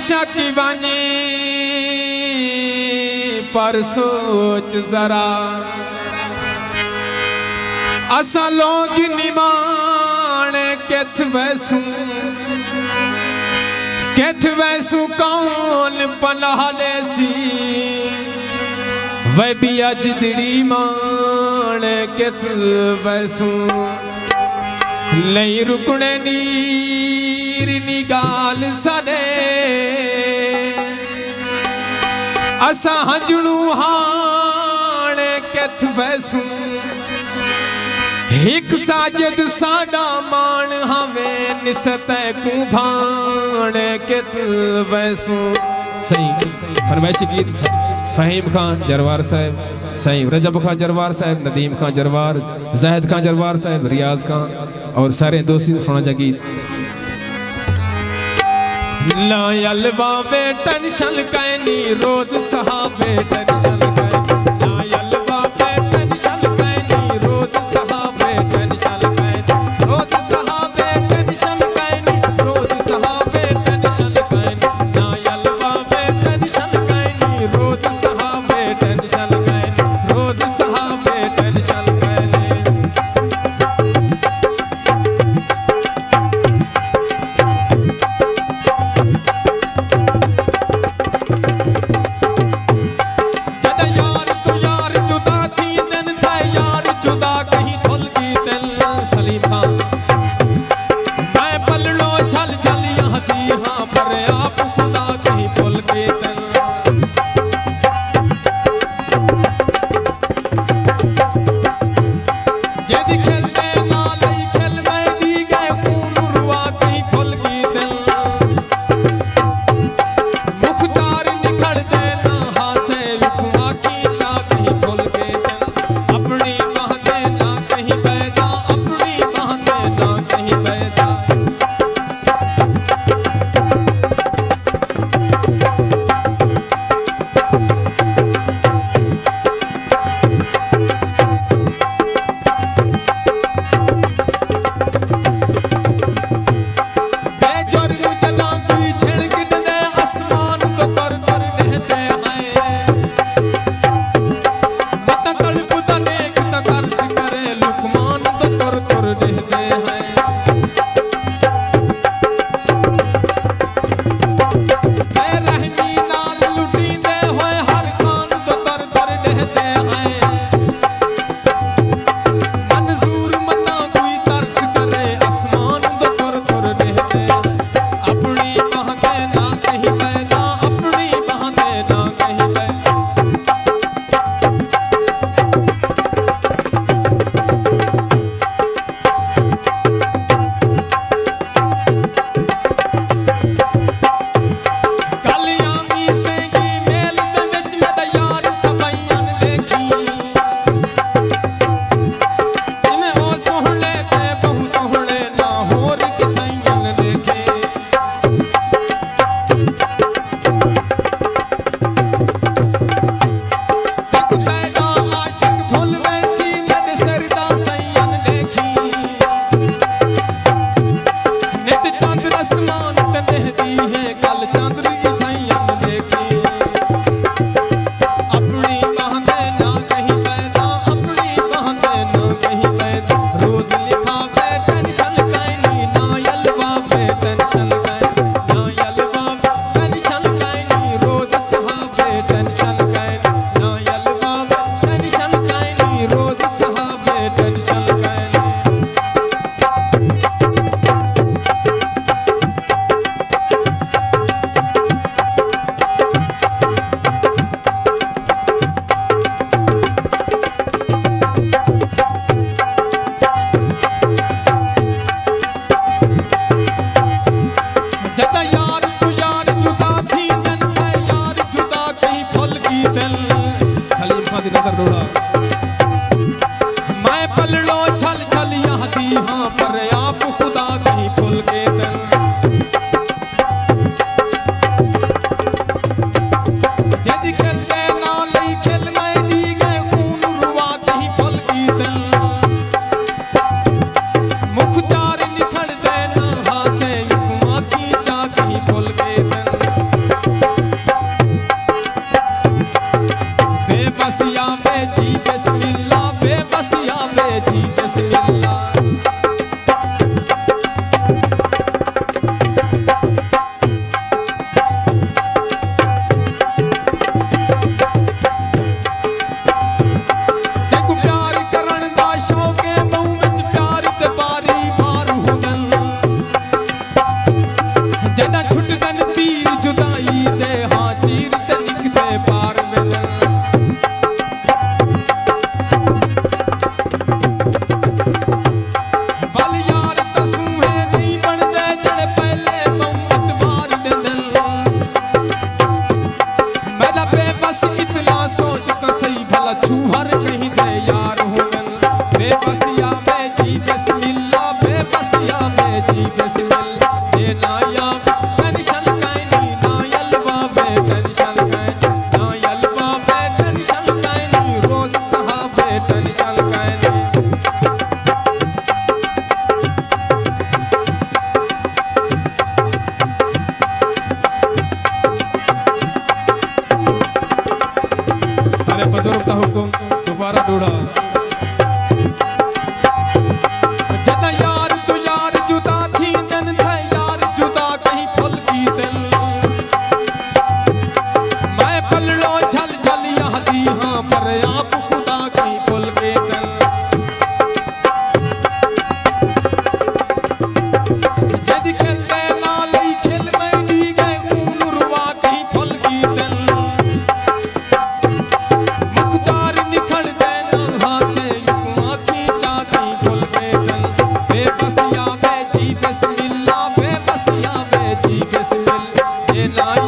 शक वानी पर सोच जरा असा लोग निमान केथ वैसू कौन पनाह देसी वह भी अजदड़ी मान केथ वैसू नहीं रुकने नीर निगाल सदे असा हजड़ू हाण केथ वैसू हिक साजद साडा मान हमें निसत को भाण केथ वैसू। सही फरमाइश गीत फहीम खान जरवार साहब, सही रजब खान जरवार साहब, नदीम खान जरवार, जाहिद खान जरवार साहब, रियाज खान और सारे दोस्ती सुना जा गीत। लायल बाबे टेंशन कैनी रोज सहाबे टेंशन कैनी, लायल बाबे टेंशन कैनी रोज सहाबे टेंशन कैनी, रोज सहाबे टेंशन कैनी, रोज सहाबे टेंशन कैनी, लायल बाबे टेंशन कैनी रोज सहाबे टेंशन कैनी, रोज सहाबे टेंशन कैनी। जद नाल